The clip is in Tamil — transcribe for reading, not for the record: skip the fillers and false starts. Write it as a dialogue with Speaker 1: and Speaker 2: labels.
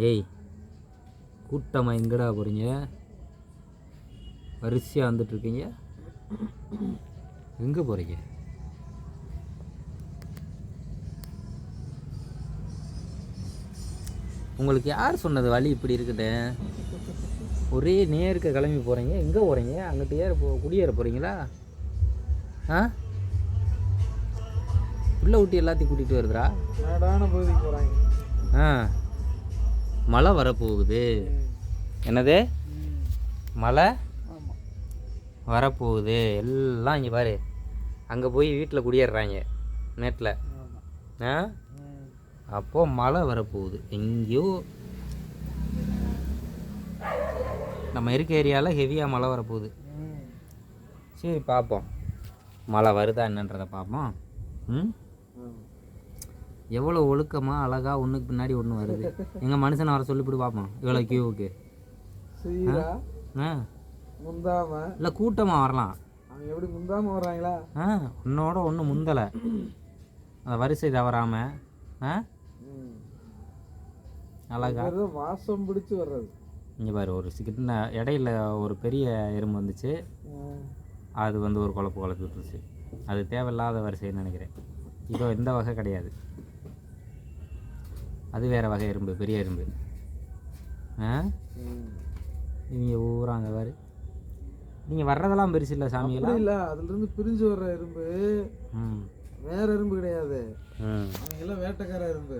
Speaker 1: ஏய் கூட்டமாக எங்கடா போகிறீங்க? வரிசையாக வந்துட்டுருக்கீங்க, எங்கே போகிறீங்க? உங்களுக்கு யார் சொன்னது வழி இப்படி இருக்குது? ஒரே நேருக்கு கிளம்பி போகிறீங்க, எங்கே போகிறீங்க? அங்கிட்ட குடியேற போகிறீங்களா? உள்ள ஊட்டி எல்லாத்தையும் கூட்டிகிட்டு வருதுடா.
Speaker 2: பகுதிக்கு போகிறாங்க.
Speaker 1: மழை வரப்போகுது. என்னது? மழை வரப்போகுது. எல்லாம் இங்கே பாரு, அங்கே போய் வீட்டில் குடியேறாங்க நேட்டில். அப்போது மழை வரப்போகுது. எங்கேயோ நம்ம இருக்க ஏரியாவில் ஹெவியாக மழை வரப்போகுது. சரி பார்ப்போம், மழை வருதா என்னன்றதை பார்ப்போம். எவ்வளோ ஒழுக்கமாக அழகாக ஒன்றுக்கு பின்னாடி ஒன்று வருது. எங்கள் மனுஷனை வர சொல்லிவிட்டு பார்ப்போம் இவ்வளோ கியூவுக்கு. இல்லை கூட்டமாக வரலாம்.
Speaker 2: எப்படி முந்தாமல் வர்றாங்களா?
Speaker 1: உன்னோட ஒன்று முந்தலை, அந்த வரிசை தவறாமல் அழகா
Speaker 2: வாசம் பிடிச்சி வர்றது.
Speaker 1: இங்கே பாரு, ஒரு சின்ன இடையில ஒரு பெரிய எறும்பு வந்துச்சு, அது வந்து ஒரு குழப்பு விட்டுருச்சு. அது தேவையில்லாத வரிசைன்னு நினைக்கிறேன். இதோ இந்த வகை கிடையாது, அது வேறு வகை எறும்பு, பெரிய எறும்பு. இவங்க ஊறாங்க பாரு. நீங்கள் வர்றதெல்லாம் பெருசு இல்லை சாமியெல்லாம்
Speaker 2: இல்லை, அதுலேருந்து பிரிஞ்சு வர்ற எறும்பு வேற எறும்பு கிடையாது. அவங்க எல்லாம் வேட்டைக்கார எறும்பு.